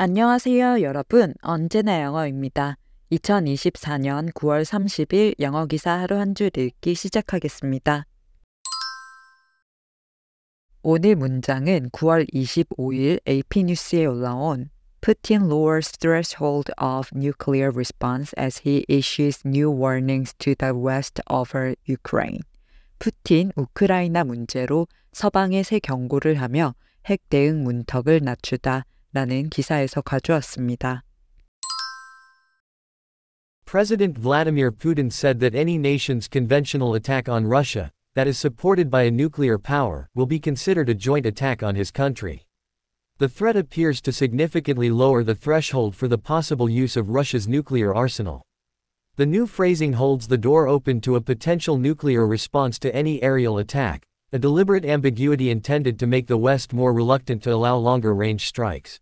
안녕하세요, 여러분. 언제나 영어입니다. 2024년 9월 30일 영어 기사 하루 한 줄 읽기 시작하겠습니다. 오늘 문장은 9월 25일 AP 뉴스에 올라온 Putin lowers threshold of nuclear response as he issues new warnings to the West over Ukraine. 푸틴 우크라이나 문제로 서방에 새 경고를 하며 핵 대응 문턱을 낮추다 라는 기사에서 가져왔습니다. President Vladimir Putin said that any nation's conventional attack on Russia, that is supported by a nuclear power, will be considered a joint attack on his country. The threat appears to significantly lower the threshold for the possible use of Russia's nuclear arsenal. The new phrasing holds the door open to a potential nuclear response to any aerial attack, a deliberate ambiguity intended to make the West more reluctant to allow longer-range strikes.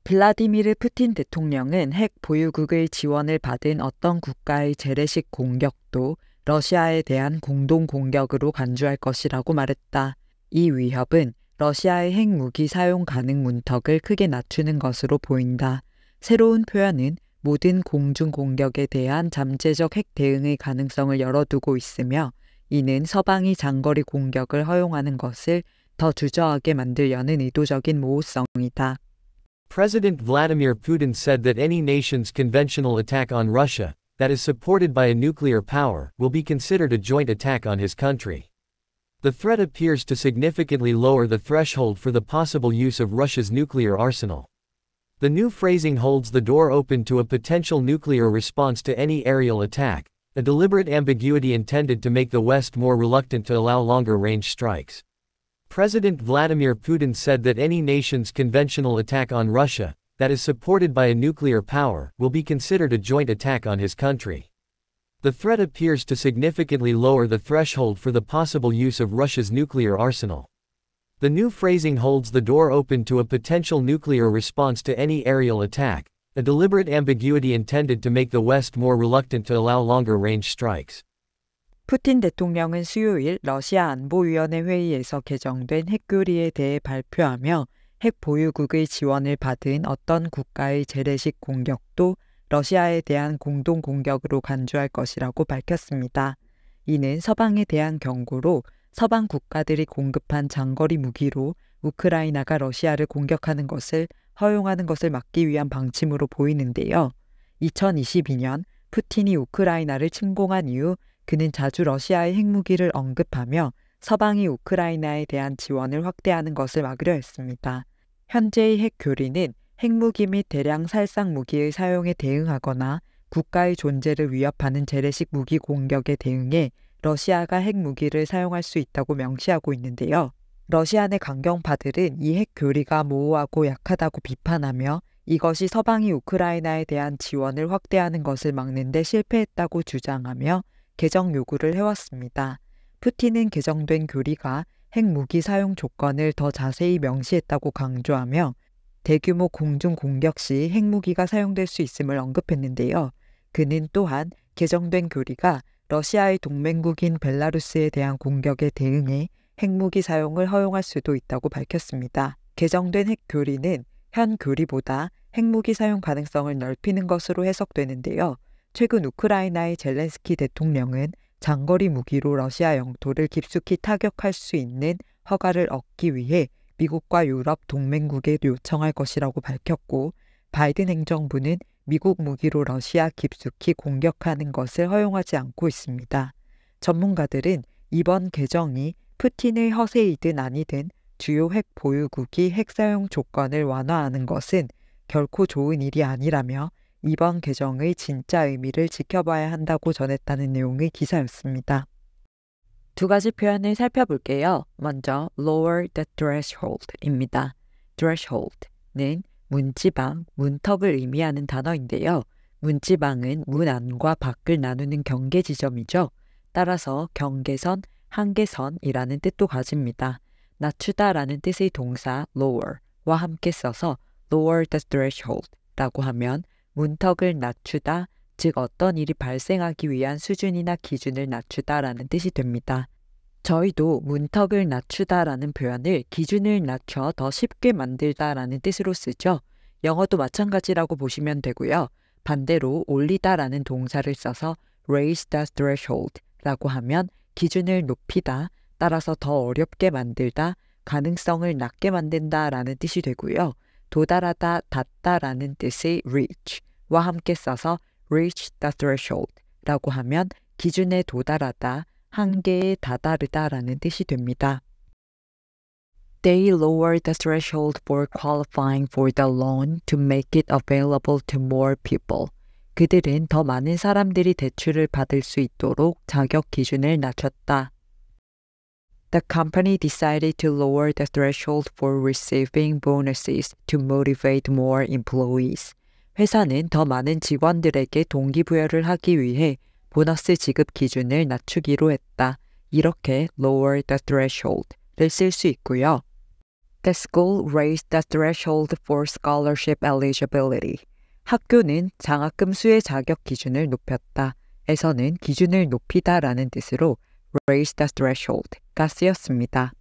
블라디미르 푸틴 대통령은 핵 보유국의 지원을 받은 어떤 국가의 재래식 공격도 러시아에 대한 공동 공격으로 간주할 것이라고 말했다. 이 위협은 러시아의 핵무기 사용 가능 문턱을 크게 낮추는 것으로 보인다. 새로운 표현은 모든 공중 공격에 대한 잠재적 핵 대응의 가능성을 열어두고 있으며 이는 서방이 장거리 공격을 허용하는 것을 더 주저하게 만들려는 의도적인 모호성이다. President Vladimir Putin said that any nation's conventional attack on Russia, that is supported by a nuclear power, will be considered a joint attack on his country. The threat appears to significantly lower the threshold for the possible use of Russia's nuclear arsenal. The new phrasing holds the door open to a potential nuclear response to any aerial attack, a deliberate ambiguity intended to make the West more reluctant to allow longer-range strikes. President Vladimir Putin said that any nation's conventional attack on Russia, that is supported by a nuclear power, will be considered a joint attack on his country. The threat appears to significantly lower the threshold for the possible use of Russia's nuclear arsenal. The new phrasing holds the door open to a potential nuclear response to any aerial attack, a deliberate ambiguity intended to make the West more reluctant to allow longer-range strikes. 푸틴 대통령은 수요일 러시아 안보위원회 회의에서 개정된 핵교리에 대해 발표하며 핵 보유국의 지원을 받은 어떤 국가의 재래식 공격도 러시아에 대한 공동 공격으로 간주할 것이라고 밝혔습니다. 이는 서방에 대한 경고로 서방 국가들이 공급한 장거리 무기로 우크라이나가 러시아를 공격하는 것을 허용하는 것을 막기 위한 방침으로 보이는데요. 2022년 푸틴이 우크라이나를 침공한 이후 그는 자주 러시아의 핵무기를 언급하며 서방이 우크라이나에 대한 지원을 확대하는 것을 막으려 했습니다. 현재의 핵교리는 핵무기 및 대량 살상 무기의 사용에 대응하거나 국가의 존재를 위협하는 재래식 무기 공격에 대응해 러시아가 핵무기를 사용할 수 있다고 명시하고 있는데요. 러시아 내 강경파들은 이 핵교리가 모호하고 약하다고 비판하며 이것이 서방이 우크라이나에 대한 지원을 확대하는 것을 막는 데 실패했다고 주장하며 개정 요구를 해왔습니다. 푸틴은 개정된 교리가 핵무기 사용 조건을 더 자세히 명시했다고 강조하며 대규모 공중 공격 시 핵무기가 사용될 수 있음을 언급했는데요. 그는 또한 개정된 교리가 러시아의 동맹국인 벨라루스에 대한 공격에 대응해 핵무기 사용을 허용할 수도 있다고 밝혔습니다. 개정된 핵교리는 현 교리보다 핵무기 사용 가능성을 넓히는 것으로 해석되는데요. 최근 우크라이나의 젤렌스키 대통령은 장거리 무기로 러시아 영토를 깊숙이 타격할 수 있는 허가를 얻기 위해 미국과 유럽 동맹국에 요청할 것이라고 밝혔고 바이든 행정부는 미국 무기로 러시아 깊숙이 공격하는 것을 허용하지 않고 있습니다. 전문가들은 이번 개정이 푸틴의 허세이든 아니든 주요 핵 보유국이 핵 사용 조건을 완화하는 것은 결코 좋은 일이 아니라며 이번 개정의 진짜 의미를 지켜봐야 한다고 전했다는 내용의 기사였습니다. 두 가지 표현을 살펴볼게요. 먼저 lower the threshold입니다. threshold는 문지방, 문턱을 의미하는 단어인데요. 문지방은 문 안과 밖을 나누는 경계 지점이죠. 따라서 경계선, 한계선이라는 뜻도 가집니다. 낮추다라는 뜻의 동사 lower와 함께 써서 lower the threshold라고 하면 문턱을 낮추다, 즉 어떤 일이 발생하기 위한 수준이나 기준을 낮추다라는 뜻이 됩니다. 저희도 문턱을 낮추다라는 표현을 기준을 낮춰 더 쉽게 만들다라는 뜻으로 쓰죠. 영어도 마찬가지라고 보시면 되고요. 반대로 올리다라는 동사를 써서 raise the threshold 라고 하면 기준을 높이다, 따라서 더 어렵게 만들다, 가능성을 낮게 만든다 라는 뜻이 되고요. 도달하다, 닿다라는 뜻의 reach와 함께 써서 reach the threshold 라고 하면 기준에 도달하다, 한계에 다다르다 라는 뜻이 됩니다. They lowered the threshold for qualifying for the loan to make it available to more people. 그들은 더 많은 사람들이 대출을 받을 수 있도록 자격 기준을 낮췄다. The company decided to lower the threshold for receiving bonuses to motivate more employees. 회사는 더 많은 직원들에게 동기부여를 하기 위해 보너스 지급 기준을 낮추기로 했다. 이렇게 lower the threshold를 쓸 수 있고요. The school raised the threshold for scholarship eligibility. 학교는 장학금 수혜 자격 기준을 높였다. 에서는 기준을 높이다라는 뜻으로 raise the threshold가 쓰였습니다.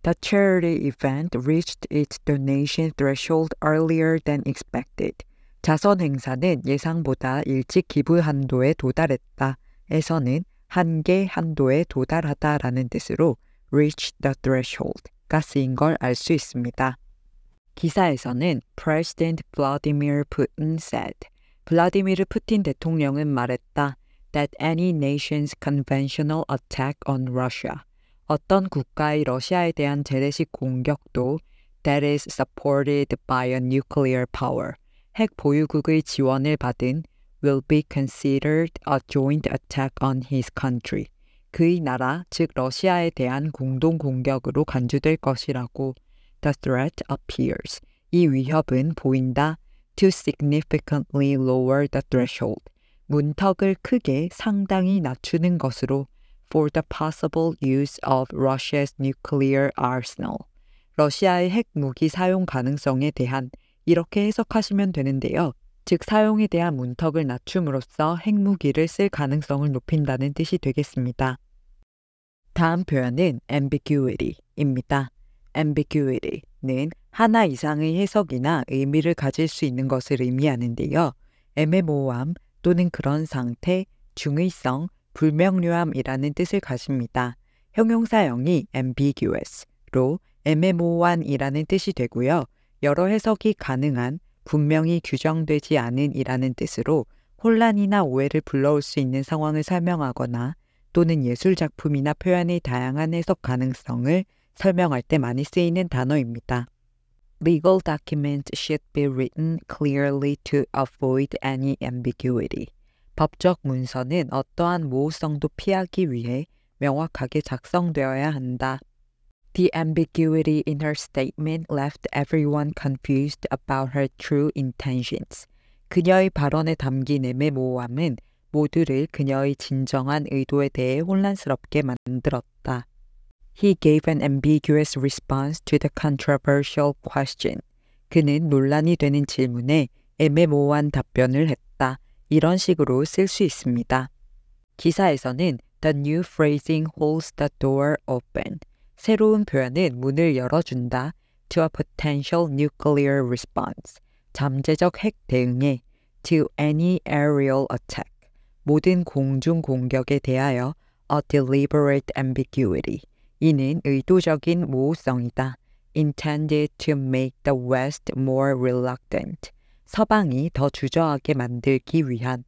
The charity event reached its donation threshold earlier than expected. 자선 행사는 예상보다 일찍 기부 한도에 도달했다. 에서는 한계 한도에 도달하다라는 뜻으로 reach the threshold가 쓰인 걸 알 수 있습니다. 기사에서는 President Vladimir Putin said, 블라디미르 푸틴 대통령은 말했다. That any nation's conventional attack on Russia, 어떤 국가의 러시아에 대한 재래식 공격도 that is supported by a nuclear power, 핵 보유국의 지원을 받은 will be considered a joint attack on his country. 그의 나라, 즉 러시아에 대한 공동 공격으로 간주될 것이라고. The threat appears. 이 위협은 보인다. To significantly lower the threshold. 문턱을 크게 상당히 낮추는 것으로 for the possible use of Russia's nuclear arsenal. 러시아의 핵무기 사용 가능성에 대한 이렇게 해석하시면 되는데요. 즉 사용에 대한 문턱을 낮춤으로써 핵무기를 쓸 가능성을 높인다는 뜻이 되겠습니다. 다음 표현은 ambiguity입니다. ambiguity는 하나 이상의 해석이나 의미를 가질 수 있는 것을 의미하는데요. 애매모호함 또는 그런 상태, 중의성, 불명료함이라는 뜻을 가집니다. 형용사형이 ambiguous로 애매모호한이라는 뜻이 되고요. 여러 해석이 가능한, 분명히 규정되지 않은 이라는 뜻으로 혼란이나 오해를 불러올 수 있는 상황을 설명하거나 또는 예술작품이나 표현의 다양한 해석 가능성을 설명할 때 많이 쓰이는 단어입니다. Legal documents should be written clearly to avoid any ambiguity. 법적 문서는 어떠한 모호성도 피하기 위해 명확하게 작성되어야 한다. The ambiguity in her statement left everyone confused about her true intentions. 그녀의 발언에 담긴 애매모호함은 모두를 그녀의 진정한 의도에 대해 혼란스럽게 만들었다. He gave an ambiguous response to the controversial question. 그는 논란이 되는 질문에 애매모호한 답변을 했다. 이런 식으로 쓸 수 있습니다. 기사에서는 The new phrasing holds the door open. 새로운 표현은 문을 열어준다. To a potential nuclear response. 잠재적 핵 대응에 to any aerial attack. 모든 공중 공격에 대하여 a deliberate ambiguity. 이는 의도적인 모호성이다. Intended to make the West more reluctant. 서방이 더 주저하게 만들기 위한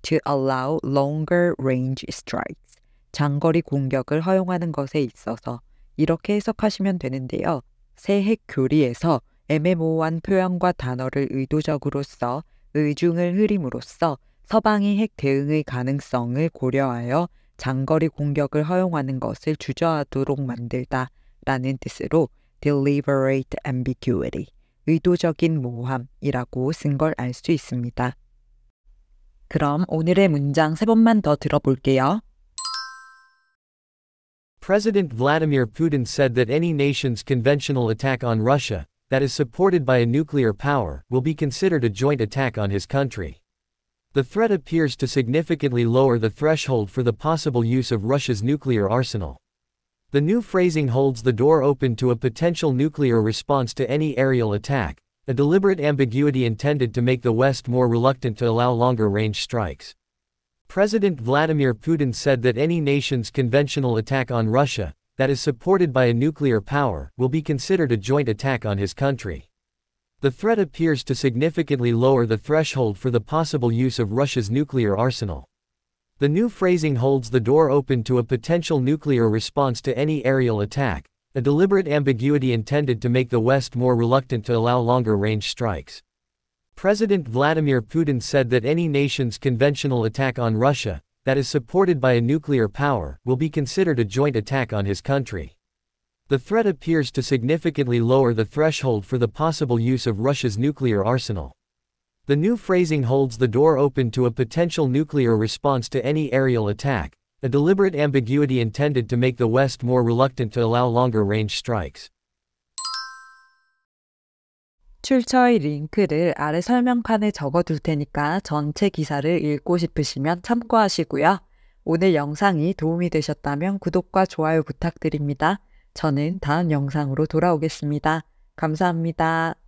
to allow longer range strikes. 장거리 공격을 허용하는 것에 있어서 이렇게 해석하시면 되는데요. 새 핵 교리에서 애매모호한 표현과 단어를 의도적으로 써 의중을 흐림으로써 서방이 핵 대응의 가능성을 고려하여 장거리 공격을 허용하는 것을 주저하도록 만들다 라는 뜻으로 deliberate ambiguity, 의도적인 모호함이라고 쓴 걸 알 수 있습니다. 그럼 오늘의 문장 3번만 더 들어볼게요. President Vladimir Putin said that any nation's conventional attack on Russia, that is supported by a nuclear power, will be considered a joint attack on his country. The threat appears to significantly lower the threshold for the possible use of Russia's nuclear arsenal. The new phrasing holds the door open to a potential nuclear response to any aerial attack, a deliberate ambiguity intended to make the West more reluctant to allow longer-range strikes. President Vladimir Putin said that any nation's conventional attack on Russia, that is supported by a nuclear power, will be considered a joint attack on his country. The threat appears to significantly lower the threshold for the possible use of Russia's nuclear arsenal. The new phrasing holds the door open to a potential nuclear response to any aerial attack, a deliberate ambiguity intended to make the West more reluctant to allow longer-range strikes. President Vladimir Putin said that any nation's conventional attack on Russia, that is supported by a nuclear power, will be considered a joint attack on his country. The threat appears to significantly lower the threshold for the possible use of Russia's nuclear arsenal. The new phrasing holds the door open to a potential nuclear response to any aerial attack, a deliberate ambiguity intended to make the West more reluctant to allow longer-range strikes. 출처의 링크를 아래 설명칸에 적어둘 테니까 전체 기사를 읽고 싶으시면 참고하시고요. 오늘 영상이 도움이 되셨다면 구독과 좋아요 부탁드립니다. 저는 다음 영상으로 돌아오겠습니다. 감사합니다.